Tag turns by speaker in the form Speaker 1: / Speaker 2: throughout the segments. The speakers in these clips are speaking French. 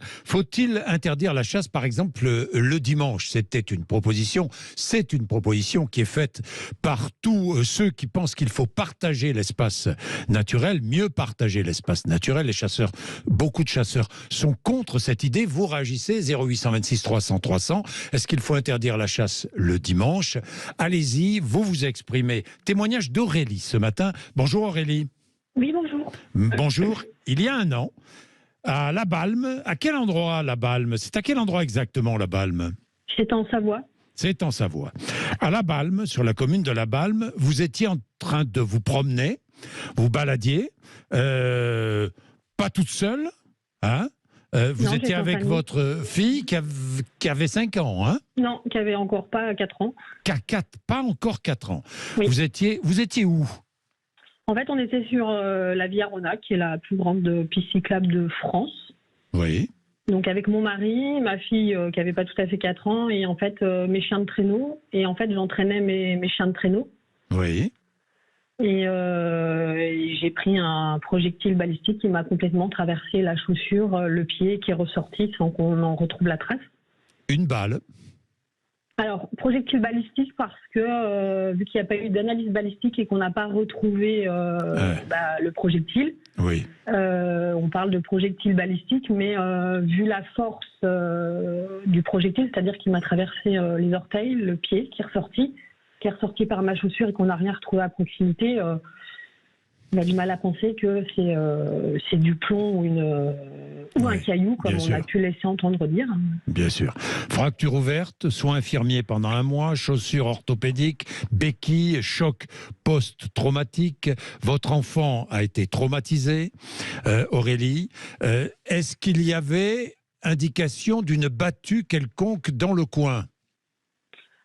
Speaker 1: Faut-il interdire la chasse, par exemple, le dimanche? C'est une proposition qui est faite par tous ceux qui pensent qu'il faut partager l'espace naturel, mieux partager l'espace naturel. Les chasseurs, beaucoup de chasseurs sont contre cette idée. Vous réagissez, 0826 300 300. Est-ce qu'il faut interdire la chasse le dimanche? Allez-y, vous vous exprimez. Témoignage d'Aurélie ce matin. Bonjour Aurélie.
Speaker 2: Oui, bonjour.
Speaker 1: Bonjour. Il y a un an, à La Balme. À quel endroit, La Balme? C'est à quel endroit exactement, La Balme?
Speaker 2: C'est en Savoie.
Speaker 1: C'est en Savoie. À La Balme, sur la commune de La Balme, vous étiez en train de vous promener, vous baladiez, pas toute seule, hein? Vous
Speaker 2: Non,
Speaker 1: étiez
Speaker 2: j'étais en
Speaker 1: avec
Speaker 2: famille.
Speaker 1: votre fille qui avait 5 ans, hein?
Speaker 2: Non, qui avait encore pas 4 ans.
Speaker 1: Pas encore 4 ans.
Speaker 2: Oui.
Speaker 1: Vous étiez où?
Speaker 2: En fait, on était sur la Via Rona, qui est la plus grande piste cyclable de France.
Speaker 1: Oui.
Speaker 2: Donc avec mon mari, ma fille qui avait pas tout à fait 4 ans, et en fait mes chiens de traîneau. Et en fait, j'entraînais mes chiens de traîneau.
Speaker 1: Oui.
Speaker 2: Et j'ai pris un projectile balistique qui m'a complètement traversé la chaussure, le pied, qui est ressorti sans qu'on en retrouve la trace.
Speaker 1: Une balle.
Speaker 2: Alors, projectile balistique parce que, vu qu'il n'y a pas eu d'analyse balistique et qu'on n'a pas retrouvé le projectile,
Speaker 1: Oui.
Speaker 2: on parle de projectile balistique, mais vu la force du projectile, c'est-à-dire qu'il m'a traversé les orteils, le pied qui est ressorti par ma chaussure et qu'on n'a rien retrouvé à proximité, on a du mal à penser que c'est du plomb ou un caillou, comme on a pu laisser entendre dire.
Speaker 1: Bien sûr. Fracture ouverte, soins infirmiers pendant 1 mois, chaussures orthopédiques, béquilles, choc post-traumatique. Votre enfant a été traumatisé, Aurélie. Est-ce qu'il y avait indication d'une battue quelconque dans le coin?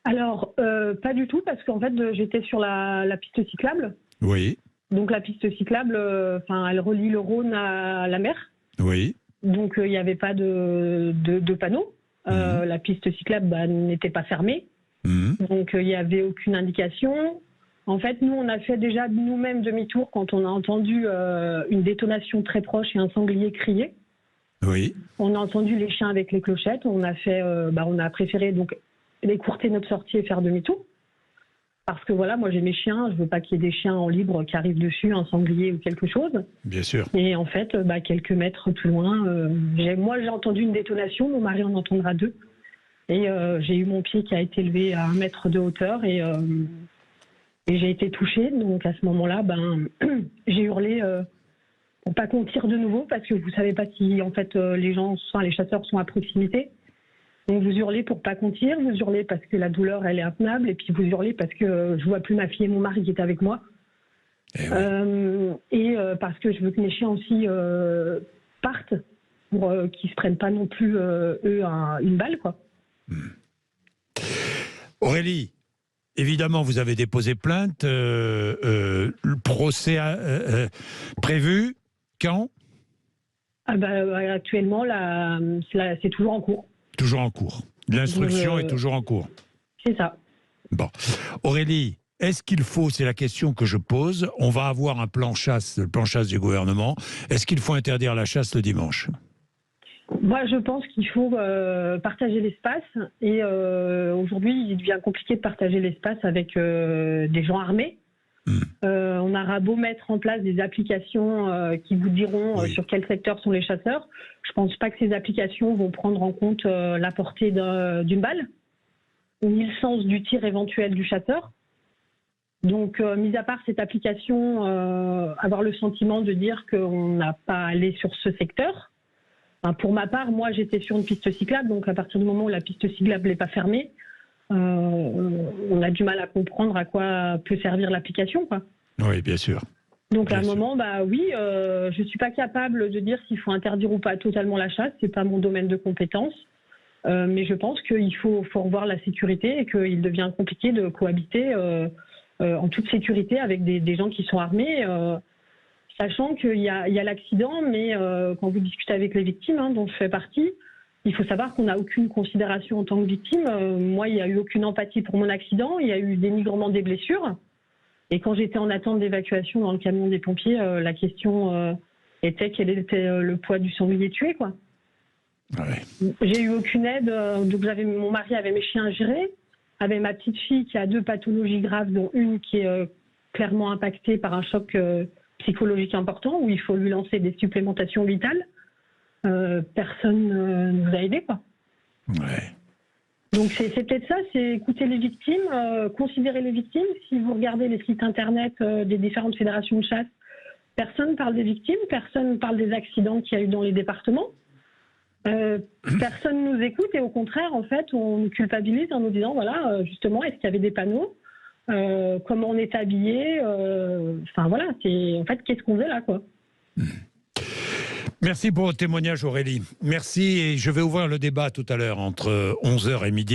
Speaker 2: Alors, pas du tout, parce qu'en fait, j'étais sur la piste cyclable.
Speaker 1: Oui.
Speaker 2: Donc la piste cyclable, elle relie le Rhône à la mer.
Speaker 1: Oui.
Speaker 2: Donc il n'y avait pas de panneau. La piste cyclable n'était pas fermée. Donc il n'y avait aucune indication. En fait, nous, on a fait déjà nous-mêmes demi-tour quand on a entendu une détonation très proche et un sanglier crier.
Speaker 1: Oui.
Speaker 2: On a entendu les chiens avec les clochettes. On a préféré donc écourter notre sortie et faire demi-tour. Parce que voilà, moi j'ai mes chiens, je veux pas qu'il y ait des chiens en libre qui arrivent dessus, un sanglier ou quelque chose.
Speaker 1: Bien sûr.
Speaker 2: Et en fait, quelques mètres plus loin, j'ai entendu une détonation, mon mari en entendra 2. Et j'ai eu mon pied qui a été levé à 1 mètre de hauteur et j'ai été touchée. Donc à ce moment-là, j'ai hurlé pour pas qu'on tire de nouveau, parce que vous savez pas si en fait les chasseurs sont à proximité. Donc vous hurlez pour pas qu'on tire, vous hurlez parce que la douleur elle est intenable, et puis vous hurlez parce que je vois plus ma fille et mon mari qui étaient avec moi, parce que je veux que mes chiens aussi partent pour qu'ils se prennent pas non plus une balle, quoi.
Speaker 1: Aurélie, évidemment vous avez déposé plainte, le procès prévu quand?
Speaker 2: Actuellement c'est toujours en cours.
Speaker 1: Toujours en cours. L'instruction est toujours en cours.
Speaker 2: C'est ça.
Speaker 1: Bon. Aurélie, est-ce qu'il faut, c'est la question que je pose, on va avoir un plan chasse, le plan chasse du gouvernement, est-ce qu'il faut interdire la chasse le dimanche?
Speaker 2: Moi, je pense qu'il faut partager l'espace. Et aujourd'hui, il devient compliqué de partager l'espace avec des gens armés. On aura beau mettre en place des applications qui vous diront sur quel secteur sont les chasseurs. Je pense pas que ces applications vont prendre en compte la portée d'une balle, ni le sens du tir éventuel du chasseur. Donc, mis à part cette application, avoir le sentiment de dire qu'on n'a pas allé sur ce secteur. Pour ma part, moi, j'étais sur une piste cyclable, donc à partir du moment où la piste cyclable n'est pas fermée, on a du mal à comprendre à quoi peut servir l'application, quoi.
Speaker 1: Oui, bien sûr.
Speaker 2: Donc à un moment, je suis pas capable de dire s'il faut interdire ou pas totalement la chasse, c'est pas mon domaine de compétence. Mais je pense qu'il faut revoir la sécurité et qu'il devient compliqué de cohabiter en toute sécurité avec des gens qui sont armés, sachant qu'il y a l'accident, mais quand vous discutez avec les victimes, dont je fais partie, il faut savoir qu'on n'a aucune considération en tant que victime. Moi, il n'y a eu aucune empathie pour mon accident, il y a eu dénigrement des blessures. Et quand j'étais en attente d'évacuation dans le camion des pompiers, la question était quel était le poids du sanglier tué, quoi.
Speaker 1: Ouais.
Speaker 2: J'ai eu aucune aide. Donc mon mari avait mes chiens à gérer, avait ma petite fille qui a 2 pathologies graves, dont une qui est clairement impactée par un choc psychologique important, où il faut lui lancer des supplémentations vitales. Personne ne nous a aidés, quoi.
Speaker 1: Ouais.
Speaker 2: Donc c'est peut-être ça, c'est écouter les victimes, considérer les victimes. Si vous regardez les sites internet des différentes fédérations de chasse, personne ne parle des victimes, personne ne parle des accidents qu'il y a eu dans les départements. Personne ne nous écoute et au contraire, en fait, on nous culpabilise en nous disant, voilà, justement, est-ce qu'il y avait des panneaux, comment on est habillé, enfin voilà, en fait, qu'est-ce qu'on faisait là, quoi.
Speaker 1: Merci pour votre témoignage, Aurélie. Merci, et je vais ouvrir le débat tout à l'heure entre 11h et midi.